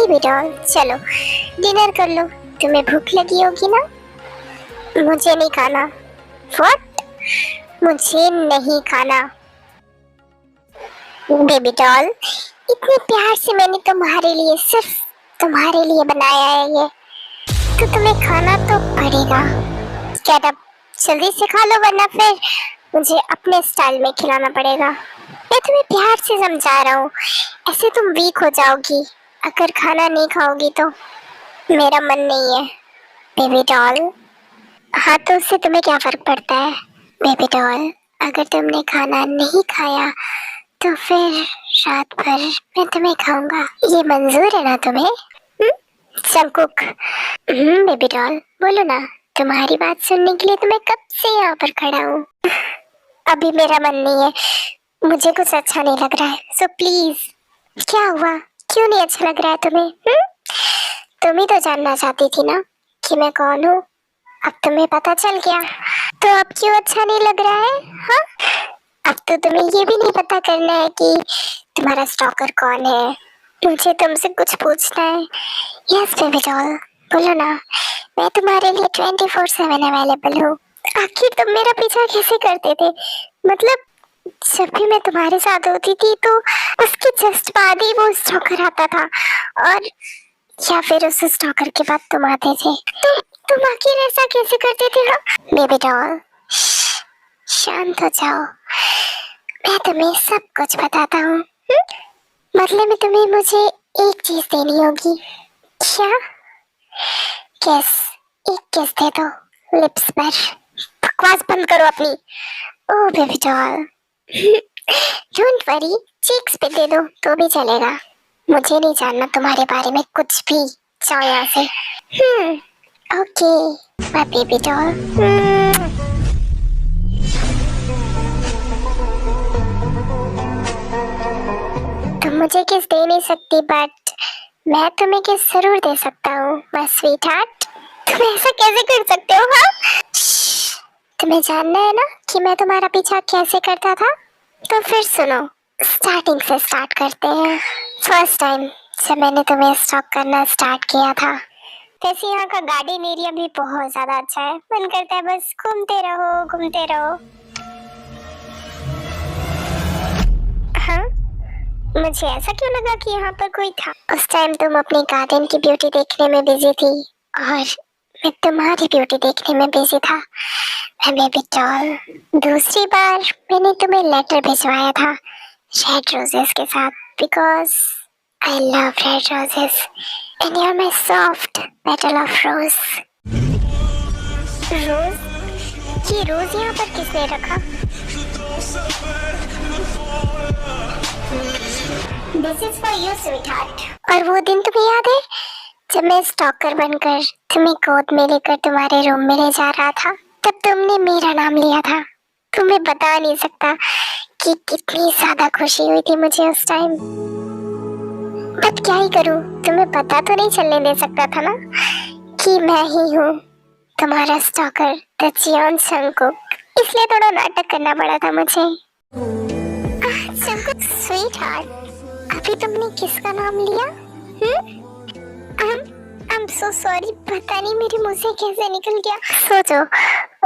Baby doll, चलो dinner कर लो। तुम्हें भूख लगी होगी ना? मुझे नहीं खाना। व्हाट? मुझे नहीं खाना। बेबी डॉल, इतने प्यार से मैंने तुम्हारे लिए, सिर्फ तुम्हारे लिए बनाया है ये, तो तुम्हें खाना तो पड़ेगा। गेट अप, जल्दी से खा लो वरना फिर मुझे अपने स्टाइल में खिलाना पड़ेगा। मैं तुम्हें प्यार से समझा रहा हूँ, ऐसे तुम वीक हो जाओगी अगर खाना नहीं खाओगी तो। मेरा मन नहीं है बेबी डॉल। हाँ तो उससे तुम्हें क्या फर्क पड़ता है बेबी डॉल? अगर तुमने खाना नहीं खाया तो फिर रात भर मैं तुम्हें खाऊंगा, ये मंजूर है ना तुम्हें? जंगकुक। बेबी डॉल बोलो ना, तुम्हारी बात सुनने के लिए तो मैं कब से यहाँ पर खड़ा हूँ। अभी मेरा मन नहीं है, मुझे कुछ अच्छा नहीं लग रहा है, सो प्लीज। क्या हुआ, क्यों नहीं अच्छा लग रहा है तुम्हें? तुम ही तो जानना चाहती थी ना कि मैं कौन हूँ, अब तुम्हें पता चल गया, तो अब क्यों अच्छा नहीं लग रहा है? हाँ, अब तो तुम्हें ये भी नहीं पता करना है कि तुम्हारा स्टॉकर कौन है। मुझे तुमसे कुछ पूछना है। यस बेबी डॉल, बोलो ना, मैं तुम्हारे लिए 24/7 अवेलेबल हूँ। आखिर तुम मेरा पीछा कैसे करते थे? मतलब जब भी मैं तुम्हारे साथ होती थी तो उसके जस्ट बाद ही वो स्टॉकर आता था, और या फिर उस स्टॉकर के बाद तुम आते थे। तुम आखिर ऐसा कैसे करते थे? हाँ बेबी डॉल, शांत हो जाओ, मैं तुम्हें सब कुछ बताता हूँ। बदले में तुम्हें मुझे एक चीज देनी होगी। क्या? किस, एक किस दे दो लिप्स पर। बकवास बंद करो अपनी। ओह baby doll, don't worry, cheeks पे दे दो तो भी चलेगा। मुझे नहीं जानना तुम्हारे बारे में कुछ भी, जाओ यहाँ से। Okay my baby doll. तुम मुझे किस दे नहीं सकती, बट मैं तुम्हें किस जरूर दे सकता हूँ माय स्वीट हार्ट। तुम ऐसा कैसे कर सकते हो? हाँ, तुम्हें जानना है ना कि मैं तुम्हारा पीछा कैसे करता था? तो फिर सुनो, स्टार्टिंग से स्टार्ट करते हैं। फर्स्ट टाइम जब मैंने तुम्हें स्टॉक करना स्टार्ट किया था। वैसे यहाँ का गार्डन एरिया भी बहुत ज्यादा अच्छा है, मन करता है बस घूमते रहो घूमते रहो। हाँ, मुझे ऐसा क्यों लगा कि यहाँ पर कोई था? उस टाइम तुम अपने गार्डन की ब्यूटी देखने में बिजी थी और मैं तुम्हारी ब्यूटी देखने में बिजी था बेबी डॉल। दूसरी बार मैंने तुम्हें लेटर भिजवाया था रेड रोजेस के साथ, because I love red roses and you are my soft petal of rose. Rose? ये रोज यहाँ पर किसने रखा? This is for you sweetheart. और वो दिन तुम्हें याद है जब मैं स्टॉकर बनकर तुम्हें गोद में लेकर तुम्हारे रूम में ले जा रहा था? तब तुमने मेरा नाम लिया था। तुम्हें बता नहीं सकता कि कितनी ज्यादा खुशी हुई थी मुझे उस टाइम। बट क्या ही करूं, तुम्हें पता तो नहीं चलने दे सकता था ना कि मैं ही हूँ तुम्हारा स्टॉकर द जियोन जंगकुक, इसलिए थोड़ा नाटक करना पड़ा था मुझे। जंगकुक स्वीट हार्ट, अभी तुमने किसका नाम लिया? I'm so sorry, पता नहीं मेरे मुंह से कैसे निकल गया। सोचो,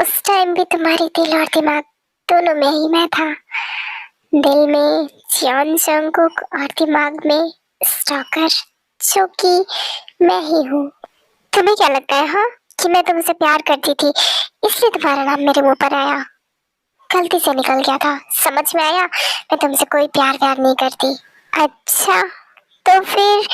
उस टाइम भी तुम्हारी दिल और दिमाग दोनों में ही मैं था। दिल में जियोन जंगकुक और दिमाग में स्टॉकर, जो कि मैं ही हूँ। तुम्हें क्या लगता है हाँ कि मैं तुमसे प्यार करती थी इसलिए तुम्हारा नाम मेरे मुंह पर आया? गलती से निकल गया था, समझ में आया? मैं तुमसे कोई प्यार नहीं करती। अच्छा, तो फिर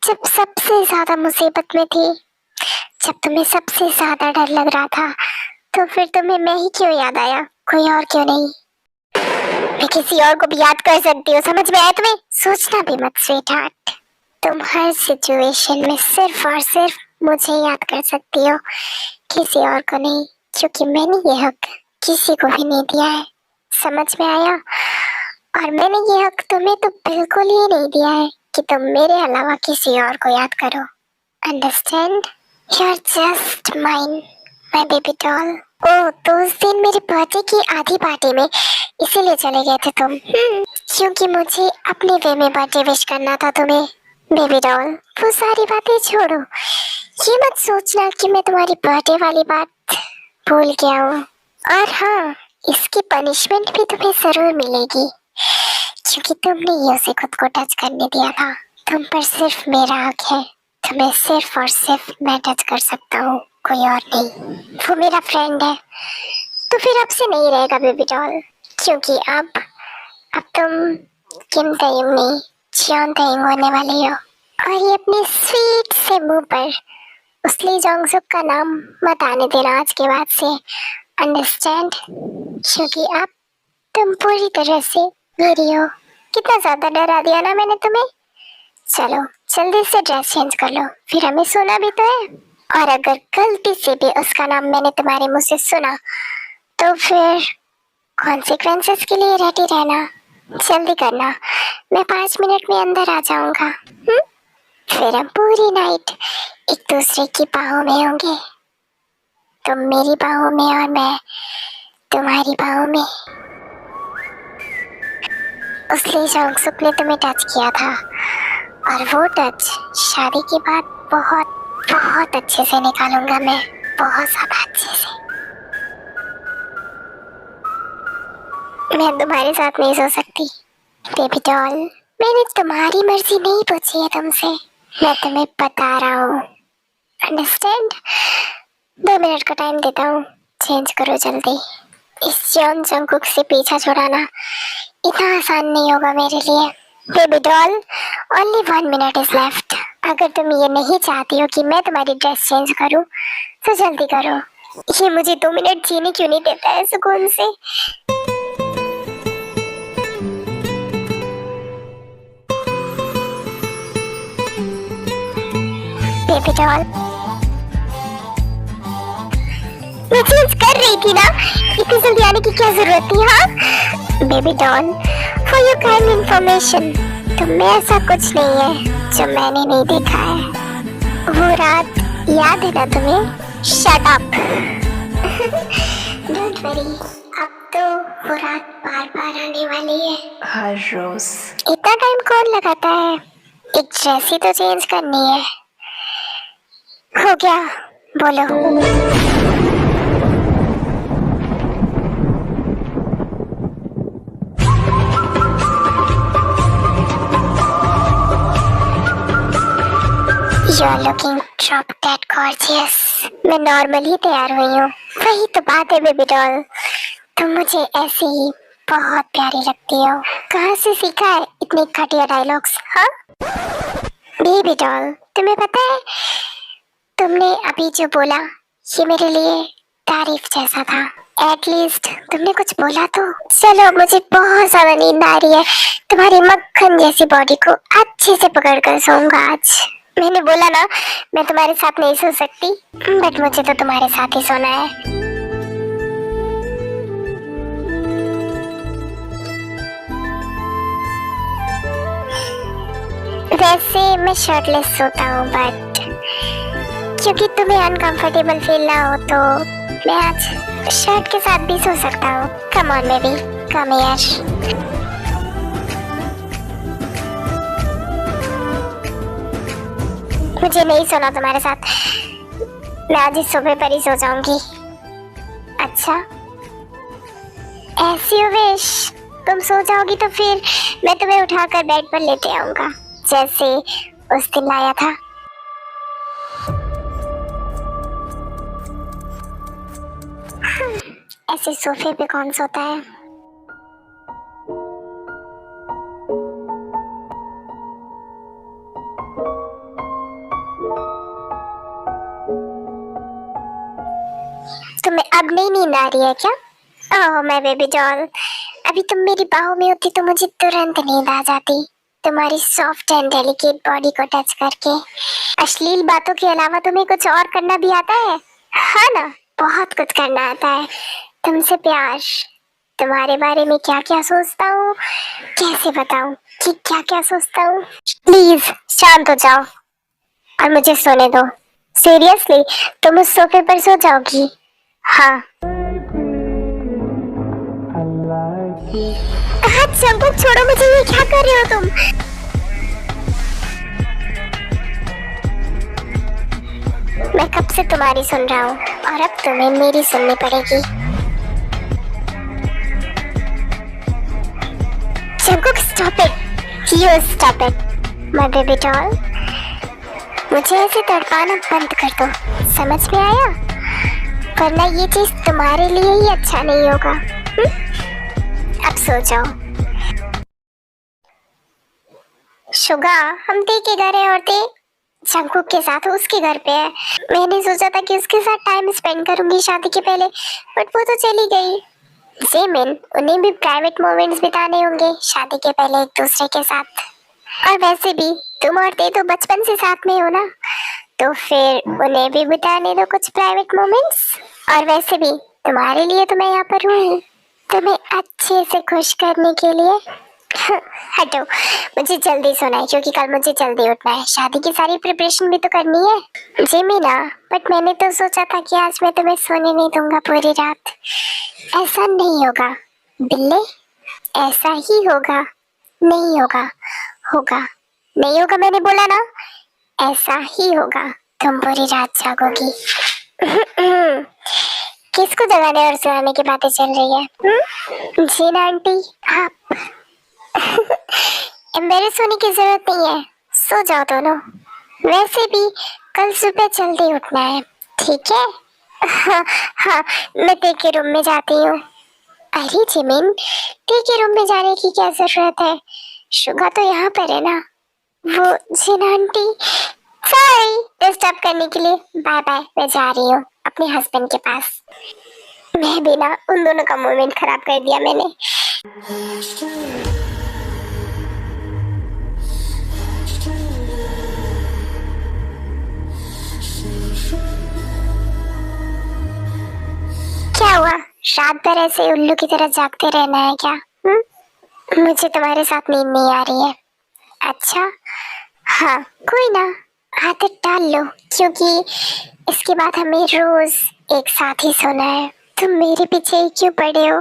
जब सबसे ज्यादा मुसीबत में थी, जब तुम्हें सबसे ज्यादा डर लग रहा था, तो फिर तुम्हें मैं ही क्यों याद आया, कोई और क्यों नहीं? मैं किसी और को भी याद कर सकती हूँ, समझ में आया तुम्हें? सोचना भी मत स्वीट हार्ट, तुम हर सिचुएशन में सिर्फ और सिर्फ मुझे याद कर सकती हो, किसी और को नहीं, क्योंकि मैंने ये हक किसी को भी नहीं दिया है, समझ में आया? और मैंने ये हक तुम्हें तो बिल्कुल ही नहीं दिया है कि तुम मेरे अलावा किसी और को याद करो। Understand? You are just mine my baby doll. Oh, तो उस दिन मेरे बर्थडे की आधी पार्टी में इसीलिए चले गए थे तुम? क्योंकि मुझे अपने वे में बर्थडे विश करना था तुम्हें, बेबी डॉल, वो सारी बातें छोड़ो। ये मत सोचना कि मैं तुम्हारी बर्थडे वाली बात भूल गया हूँ। और हाँ, इसकी पनिशमेंट भी तुम्हें जरूर मिलेगी, क्योंकि तुमने ही उसे खुद को टच करने दिया था। तुम पर सिर्फ मेरा हक है, तुम्हें सिर्फ और सिर्फ मैं टच कर सकता हूँ, कोई और नहीं। वो मेरा फ्रेंड है। तो फिर अब से नहीं रहेगा बेबी डॉल, क्योंकि अब तुम किम तयंग जियोन तयंग होने वाली हो। और ये अपने स्वीट से मुंह पर उस ली जोंगसुक का नाम मत आने देना आज के बाद से, अंडरस्टैंड? क्योंकि अब तुम पूरी तरह से मेरी हो। कितना ज्यादा डरा दिया ना मैंने तुम्हें। चलो जल्दी से ड्रेस चेंज कर लो, फिर हमें सोना भी तो है। और अगर गलती से भी उसका नाम मैंने तुम्हारे मुंह से सुना तो फिर कॉन्सिक्वेंसेस के लिए रेडी रहना। जल्दी करना, मैं 5 मिनट में अंदर आ जाऊंगा। फिर हम पूरी नाइट एक दूसरे की बाहों में होंगे। तुम मेरी बाहों में और मैं तुम्हारी बाहों में। उस ली जोंगसुक ने तुम्हें टच किया था, और वो टच शादी के बाद बहुत बहुत अच्छे से निकालूंगा मैं, बहुत ज्यादा अच्छे से। मैं तुम्हारे साथ नहीं सो सकती बेबी डॉल। मैंने तुम्हारी मर्जी नहीं पूछी है तुमसे, मैं तुम्हें बता रहा हूँ, अंडरस्टैंड? 2 मिनट का टाइम देता हूँ, चेंज करो जल्दी। इस जॉन जंगकुक से पीछा छुड़ाना इतना आसान नहीं होगा मेरे लिए baby doll. Only 1 minute is left. अगर तुम ये नहीं चाहती हो कि मैं तुम्हारी ड्रेस चेंज करूँ तो जल्दी करो। ये मुझे 2 मिनट जीने क्यों नहीं देता है सुकून से? बेबी डॉल, मैं चेंज कर रही थी ना, इतनी जल्दी आने की क्या जरूरत थी? हाँ baby doll, for your kind information, तुम में ऐसा कुछ नहीं है जो मैंने नहीं देखा है। वो रात याद है ना तुम्हें? Shut up. डोंट वरी, अब तो वो रात बार बार आने वाली है, हर रोज। इतना टाइम कौन लगाता है? एक ड्रेस ही तो चेंज करनी है। हो गया, बोलो। You are looking drop dead gorgeous. मैं नॉर्मल ही तैयार हुई हूँ। वही तो बात है बेबी डॉल, तुम मुझे ऐसे ही बहुत प्यारी लगती हो। कहाँ से सीखा है इतने घटिया डायलॉग्स? हाँ बेबी डॉल, तुम्हें पता है तुमने अभी जो बोला ये मेरे लिए तारीफ जैसा था। एटलीस्ट तुमने कुछ बोला तो। चलो, मुझे बहुत ज्यादा नींद आ रही है, तुम्हारी मक्खन जैसी बॉडी को अच्छे से पकड़ कर सोऊंगा आज। मैंने बोला ना मैं तुम्हारे साथ नहीं सो सकती, बट मुझे तो तुम्हारे साथ ही सोना है। वैसे मैं शर्टलेस सोता हूँ, बट क्योंकि तुम्हें अनकंफर्टेबल फील ना हो तो मैं आज शर्ट के साथ भी सो सकता हूँ। Come on baby, come here. मुझे नहीं सोना तुम्हारे साथ, मैं आज इस सोफे पर ही सो जाऊंगी। अच्छा, ऐसी विश, तुम सो जाओगी तो फिर मैं तुम्हें उठाकर बेड पर लेते आऊंगा, जैसे उस दिन लाया था। ऐसे सोफे पे कौन सोता है? तुम्हें अब नहीं नींद आ रही है क्या? ओह मैं बेबी डॉल, अभी तुम मेरी बाहों में होती तो मुझे तुरंत नींद आ जाती, तुम्हारी सॉफ्ट एंड डेलिकेट बॉडी को टच करके। अश्लील बातों के अलावा तुम्हें कुछ और करना भी आता है? हाँ ना, बहुत कुछ करना आता है। तुमसे प्यार, तुम्हारे बारे में क्या क्या सोचता हूँ, कैसे बताऊँ कि क्या क्या सोचता हूँ। प्लीज शांत हो जाओ और मुझे सोने दो। सीरियसली, तुम उस सोफे पर सो जाओगी? हाँ। हाथ जंगकुक छोड़ो मुझे, ये क्या कर रहे हो तुम? से तुम्हारी सुन रहा हूँ और अब तुम्हें मेरी सुननी पड़ेगी। Jungkook stop it, you stop it my baby doll. मुझे ऐसे तड़पाना बंद कर दो, समझ में आया? वरना ये चीज तुम्हारे लिए ही अच्छा नहीं होगा। अब सो जाओ। शुगा, हम दी के घर है और दी जंकुक के साथ उसके घर पे है। मैंने सोचा था कि उसके साथ टाइम स्पेंड करूंगी शादी के पहले, बट वो तो चली गई। जेमिन, उन्हें भी प्राइवेट मोमेंट्स बिताने होंगे शादी के पहले एक दूसरे के साथ। और वैसे भी तुम और ते तो बचपन से साथ में हो ना, तो फिर उन्हें भी बिताने दो कुछ प्राइवेट मोमेंट्स। और वैसे भी तुम्हारे लिए तो मैं यहाँ पर हूँ ही, तुम्हें अच्छे से खुश करने के लिए। हटो, मुझे जल्दी सोना है क्योंकि कल मुझे जल्दी उठना है। शादी की सारी प्रिपरेशन भी तो करनी है। जी मीना, बट मैंने तो सोचा था कि आज मैं तुम्हें सोने नहीं दूंगा पूरी रात। ऐसा नहीं होगा बिल्ले, ऐसा ही होगा। नहीं होगा, होगा। नहीं होगा, मैंने बोला ना, ऐसा ही होगा। तुम पूरी रात जागोगी। किसको जगाने और सुलाने की बातें चल रही है? जी ना आंटी, आप। एम्बेरस होने की जरूरत नहीं है, सो जाओ दोनों। वैसे भी कल सुबह जल्दी उठना है, ठीक है? हाँ हाँ, मैं ते के रूम में जाती हूँ। अरे जिमिन, ते के रूम में जाने की क्या जरूरत है? शुगा तो यहाँ पर है ना। वो जिना आंटी, सॉरी डिस्टर्ब करने के लिए। बाय बाय, मैं जा रही हूँ अपने हस्बैंड के पास। मैं भी ना उन दोनों का मोमेंट खराब कर दिया मैंने। क्या हुआ? रात भर ऐसे उल्लू की तरह जागते रहना है क्या? मुझे तुम्हारे साथ नींद नहीं आ रही है। अच्छा, हाँ कोई ना, आदत डाल लो, क्योंकि इसके बाद हमें रोज एक साथ ही सोना है। तुम मेरे पीछे ही क्यों पड़े हो?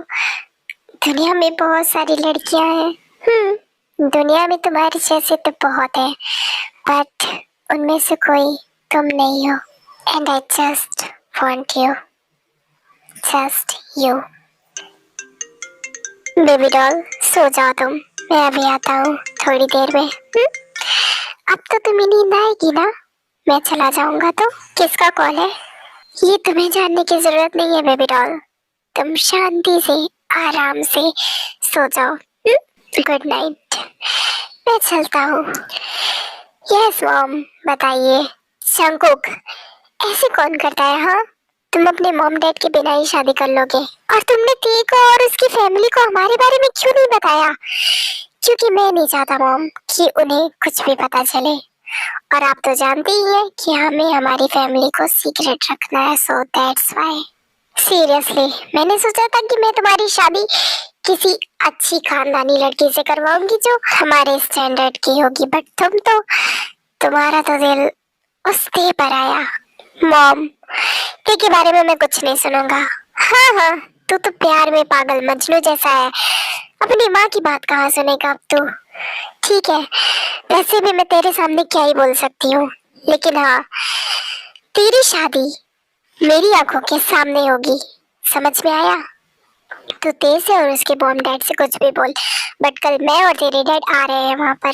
दुनिया में बहुत सारी लड़कियां हैं। दुनिया में तुम्हारे जैसे तो बहुत है, बट उनमें से कोई तुम नहीं हो। And I just want you, just you. Baby doll, सो जाओ तुम, मैं अभी आता हूँ थोड़ी देर में। अब तो तुम्हें नींद आएगी ना? मैं चला जाऊंगा तो। किसका कॉल है? ये तुम्हें जानने की जरूरत नहीं है बेबी डॉल, तुम शांति से आराम से सो जाओ। गुड नाइट, मैं चलता हूँ। यस मॉम, बताइए। जंकुक, ऐसे कौन करता है? हाँ, तुम अपने मॉम डैड के बिना ही शादी कर लोगे, और तुमने टी को और उसकी फैमिली को हमारे बारे में क्यों नहीं बताया? क्योंकि मैं नहीं चाहता मॉम कि उन्हें कुछ भी पता चले, और आप तो जानते ही हैं कि हमें हमारी फैमिली को सीक्रेट रखना है, सो दैट्स व्हाई। सीरियसली, मैंने सोचा था कि मैं तुम्हारी शादी किसी अच्छी खानदानी लड़की से करवाऊंगी जो हमारे स्टैंडर्ड की होगी, बट तुम्हारा तो दिल उस पे पर आया। मॉम, के बारे में मैं कुछ नहीं सुनूंगा। हाँ हाँ, तू तो प्यार में पागल मजनू जैसा है, अपनी माँ की बात कहाँ सुनेगा अब तू? ठीक है, वैसे भी मैं तेरे सामने क्या ही बोल सकती हूँ, लेकिन हाँ, तेरी शादी मेरी आंखों के सामने होगी, समझ में आया? तू तेज से और उसके बॉम डैड से कुछ भी बोल, बट कल मैं और तेरे डैड आ रहे हैं वहां पर,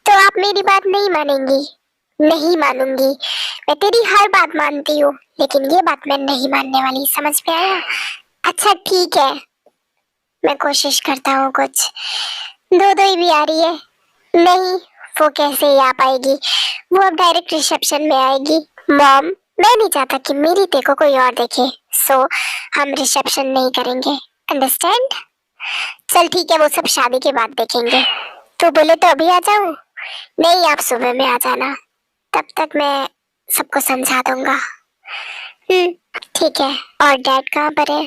तो आप मेरी बात नहीं मानेंगी। नहीं मानूंगी, मैं तेरी हर बात मानती हूँ, लेकिन ये बात मैं नहीं मानने वाली, समझ में आया? अच्छा ठीक है, मैं कोशिश करता हूँ कुछ। दो दो ही भी आ रही है। नहीं, वो कैसे ही आ पाएगी, वो अब डायरेक्ट रिसेप्शन में आएगी। मॉम, मैं नहीं चाहता कि मेरी ते को कोई और देखे, सो हम रिसेप्शन नहीं करेंगे, अंडरस्टैंड? चल ठीक है, वो सब शादी के बाद देखेंगे। तो बोले तो अभी आ जाऊं? नहीं, आप सुबह में आ जाना, तब तक मैं सबको समझा दूंगा। ठीक है। और डैड कहाँ पर है?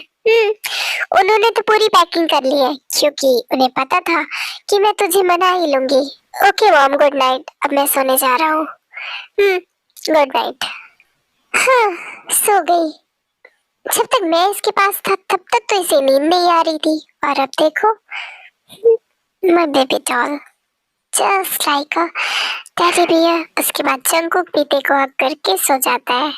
उन्होंने तो पूरी पैकिंग कर ली है, क्योंकि उन्हें पता था कि मैं तुझे मना ही लूंगी। ओके मॉम, गुड नाइट, अब मैं सोने जा रहा हूँ। Good night. हाँ, सो गई। जब तक मैं इसके पास था तब तक तो इसे नींद नहीं आ रही थी, और अब देखो, my baby doll, just like a teddy bear. उसके बाद जंकुक पीते को हक करके सो जाता है।